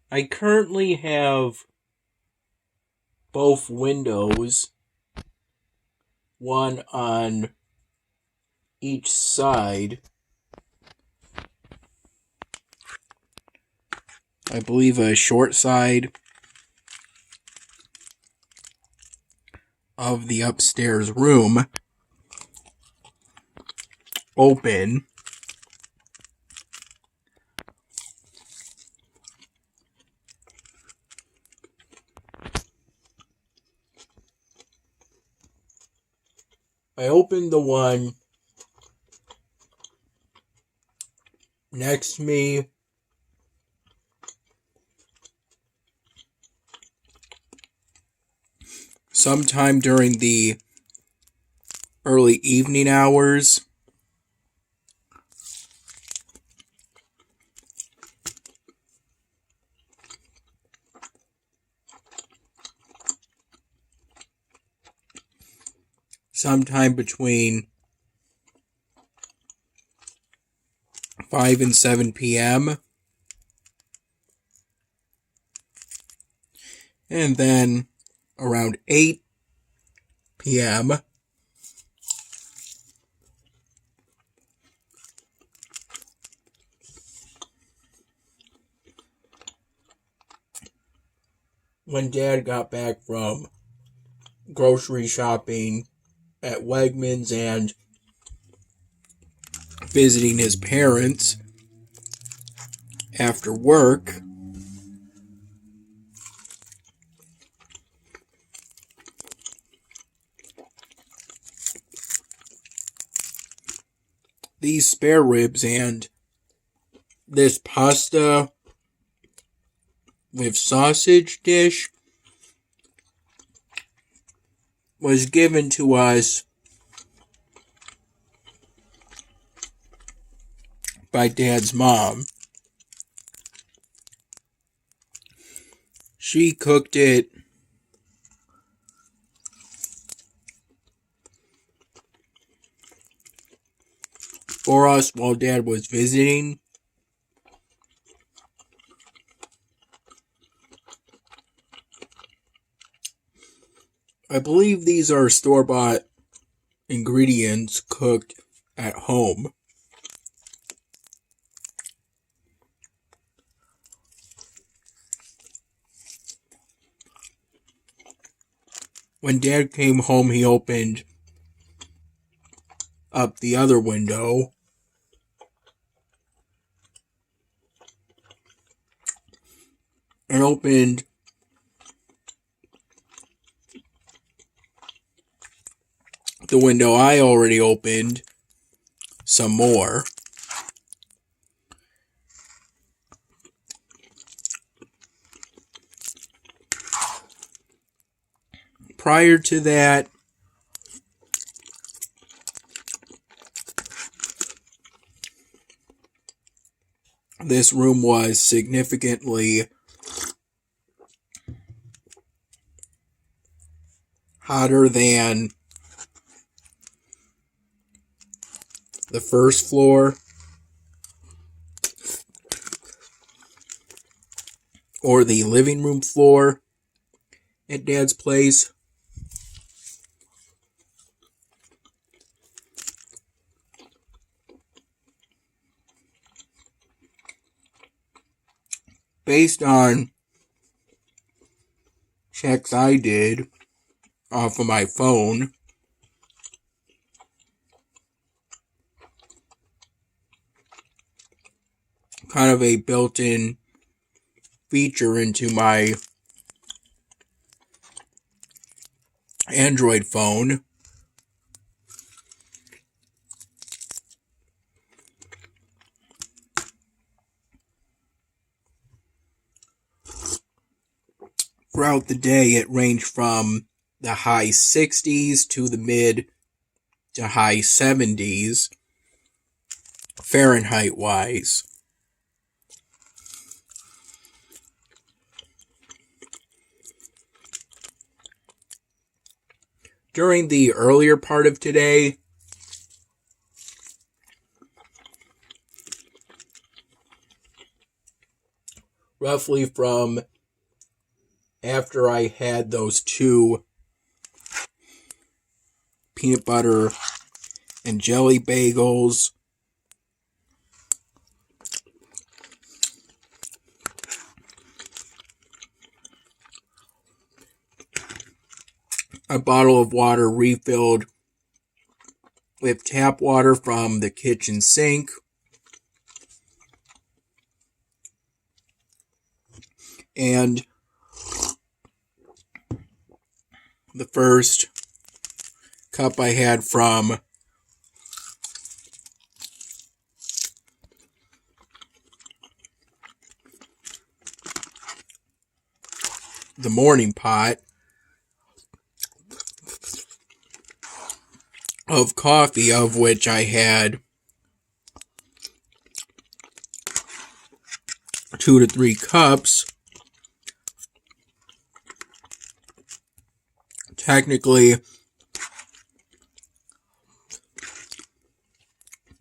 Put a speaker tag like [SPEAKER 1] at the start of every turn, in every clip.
[SPEAKER 1] I currently have both windows, one on each side. I believe a short side of the upstairs room open. I opened the one next to me sometime during the early evening hours. Sometime between 5 and 7 p.m. And then around 8 p.m. when Dad got back from grocery shopping at Wegmans and visiting his parents after work. These spare ribs and this pasta with sausage dish was given to us by Dad's mom. She cooked it for us while Dad was visiting. I believe these are store-bought ingredients cooked at home. When Dad came home, he opened up the other window and opened the window I already opened some more. Prior to that, this room was significantly hotter than the first floor or the living room floor at Dad's place. Based on checks I did off of my phone, kind of a built-in feature into my Android phone. Throughout the day, it ranged from the high 60s to the mid to high 70s, Fahrenheit-wise. During the earlier part of today, roughly from after I had those 2 peanut butter and jelly bagels. A bottle of water refilled with tap water from the kitchen sink. And the first cup I had from the morning pot of coffee, of which I had 2 to 3 cups. Technically,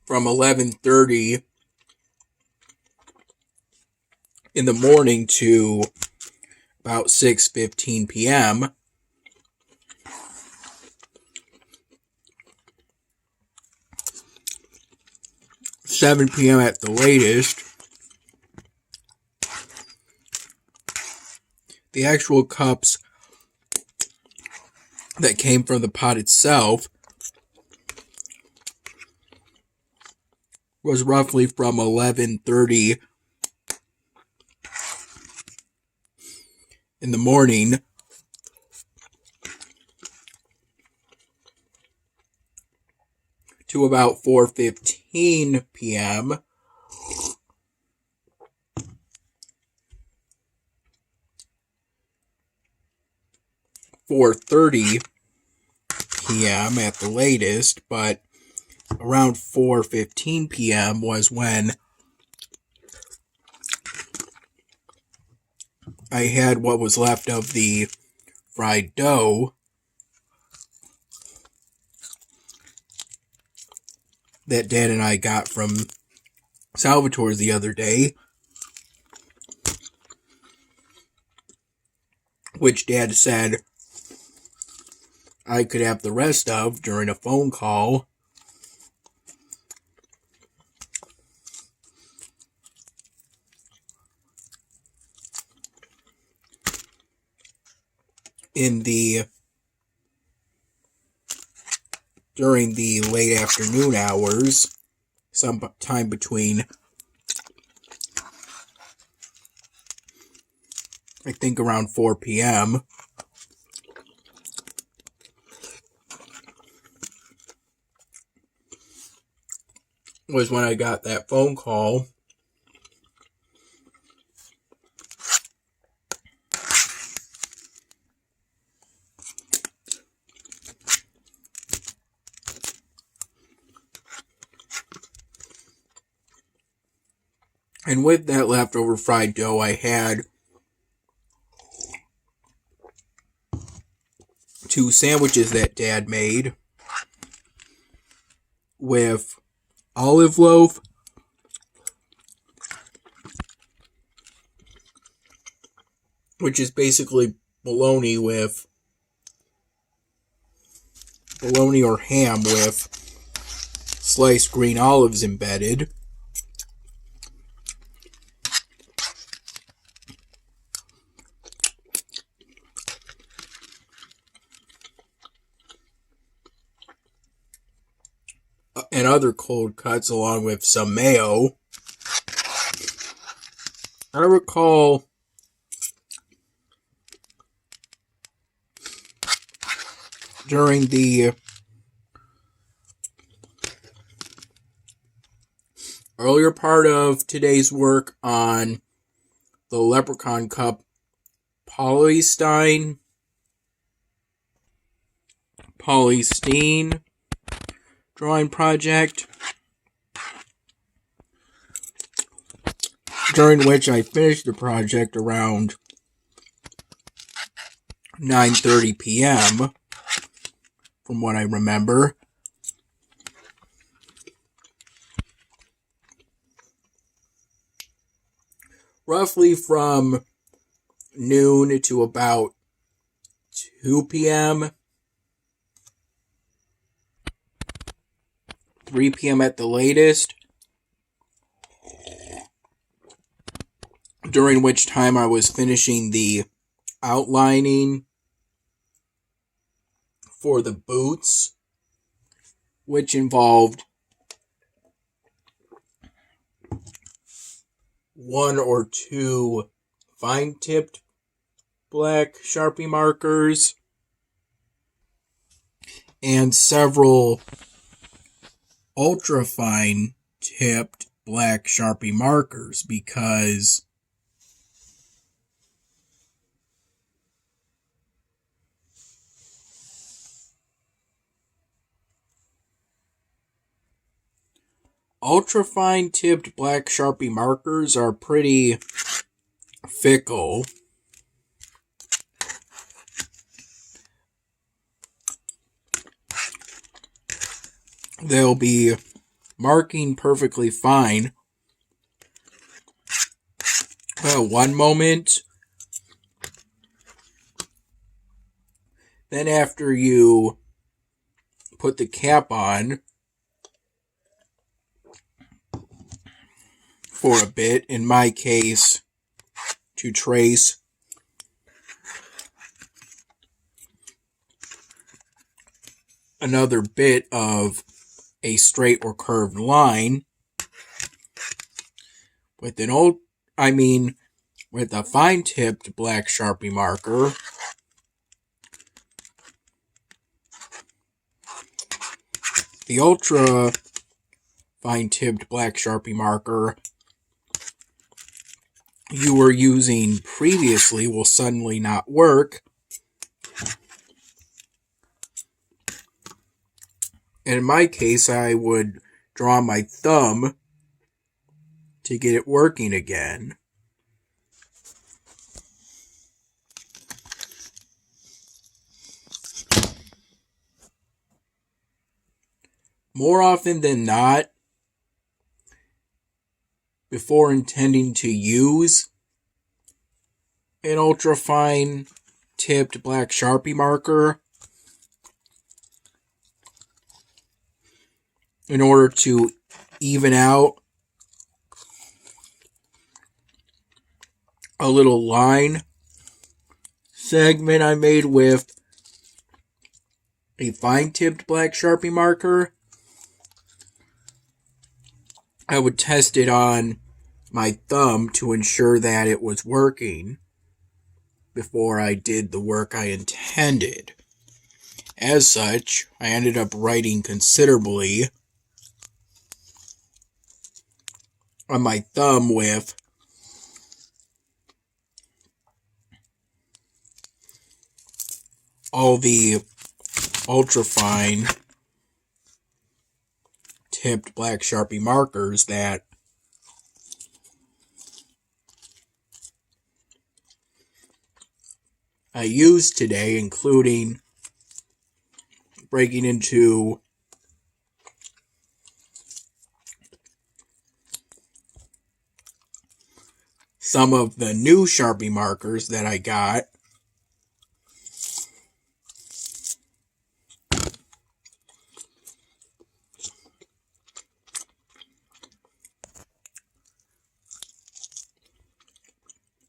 [SPEAKER 1] from 11:30 in the morning to about 6:15 p.m. 7 p.m. at the latest. The actual cups that came from the pot itself was roughly from 11:30 in the morning to about 4:15 p.m. 4:30 p.m. at the latest, but around 4:15 p.m. was when I had what was left of the fried dough that Dad and I got from Salvatore's the other day, which Dad said I could have the rest of during a phone call. During the late afternoon hours, sometime between, I think, around 4 p.m. was when I got that phone call. And with that leftover fried dough, I had 2 sandwiches that Dad made with olive loaf which is basically bologna or ham with sliced green olives embedded. And other cold cuts along with some mayo. I recall during the earlier part of today's work on the Leprechaun Cup polystyrene drawing project, during which I finished the project around 9:30 p.m. from what I remember. roughly from noon to about 2 p.m., 3 p.m. at the latest, during which time I was finishing the outlining for the boots, which involved 1 or 2 fine-tipped black Sharpie markers and several ultra-fine tipped black Sharpie markers, because ultra-fine tipped black Sharpie markers are pretty fickle. They'll be marking perfectly fine one moment, then after you put the cap on for a bit, in my case, to trace another bit of a straight or curved line, with with a fine-tipped black Sharpie marker, the ultra fine-tipped black Sharpie marker you were using previously will suddenly not work. And in my case, I would draw my thumb to get it working again. More often than not, before intending to use an ultra-fine tipped black Sharpie marker, in order to even out a little line segment I made with a fine-tipped black Sharpie marker, I would test it on my thumb to ensure that it was working before I did the work I intended. As such, I ended up writing considerably on my thumb with all the ultra-fine tipped black Sharpie markers that I used today, including breaking into some of the new Sharpie markers that I got.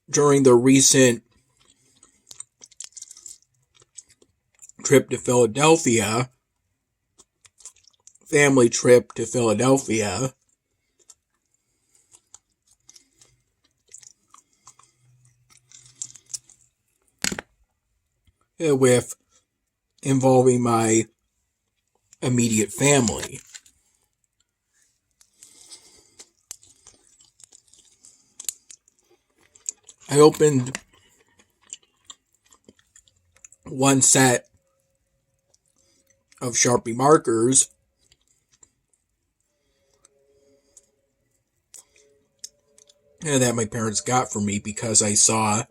[SPEAKER 1] During the recent trip to Philadelphia, family trip to Philadelphia, with involving my immediate family. I opened one set of Sharpie markers that my parents got for me because I saw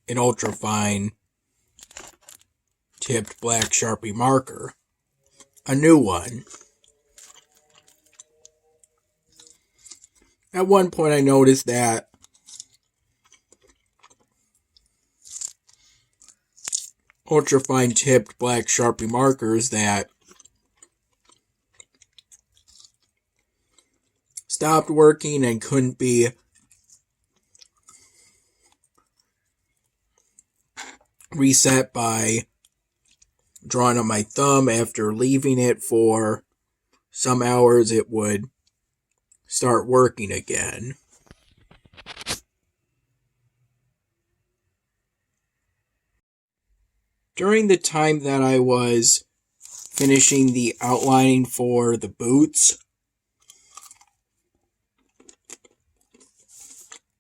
[SPEAKER 1] an ultra-fine tipped black Sharpie marker, a new one. At one point I noticed that ultra-fine tipped black Sharpie markers that stopped working and couldn't be reset by drawing on my thumb. After leaving it for some hours, it would start working again. During the time that I was finishing the outlining for the boots,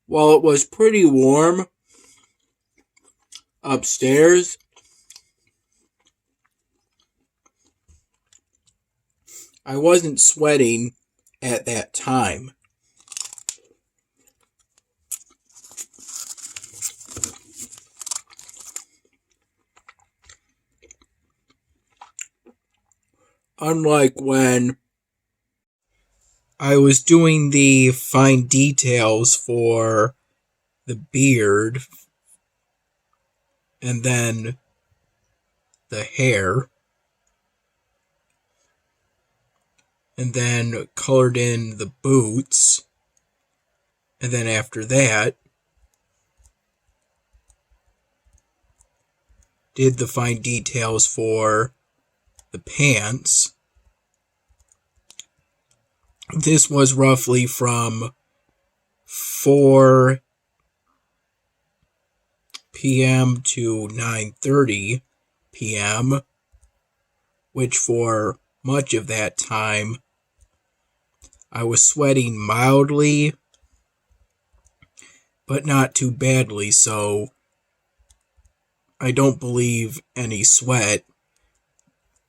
[SPEAKER 1] while it was pretty warm upstairs, I wasn't sweating at that time. Unlike when I was doing the fine details for the beard and then the hair, and then colored in the boots, and then after that did the fine details for the pants. This was roughly from 4 p.m. to 9:30 p.m., which for much of that time I was sweating mildly, but not too badly, so I don't believe any sweat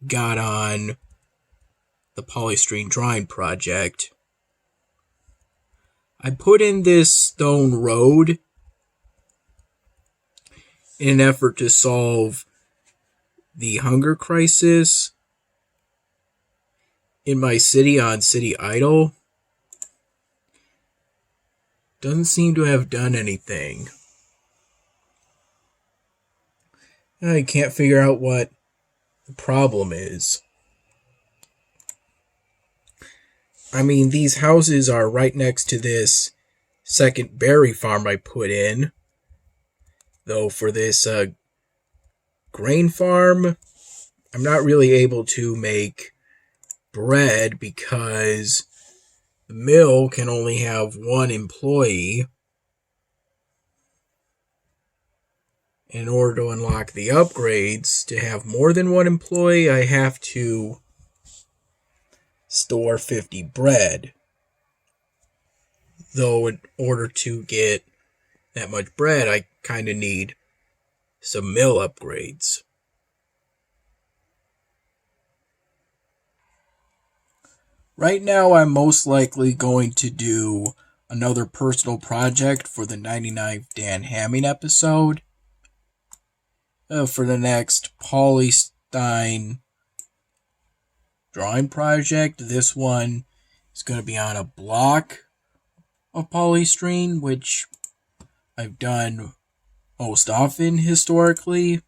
[SPEAKER 1] got on the polystyrene drawing project. I put in this stone road in an effort to solve the hunger crisis in my city on City Idol. Doesn't seem to have done anything. I can't figure out what the problem is. I mean, these houses are right next to this second berry farm I put in. Though for this grain farm, I'm not really able to make bread because the mill can only have one employee. In order to unlock the upgrades to have more than one employee, I have to store 50 bread. Though in order to get that much bread, I kind of need some mill upgrades. Right now, I'm most likely going to do another personal project for the 99th Dan Hamming episode. For the next polystyrene drawing project. This one is going to be on a block of polystyrene, which I've done most often historically.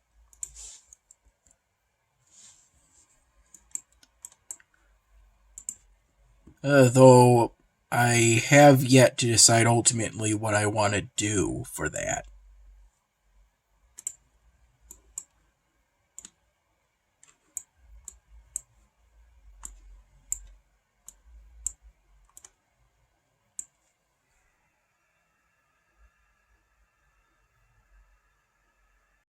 [SPEAKER 1] Though I have yet to decide ultimately what I want to do for that.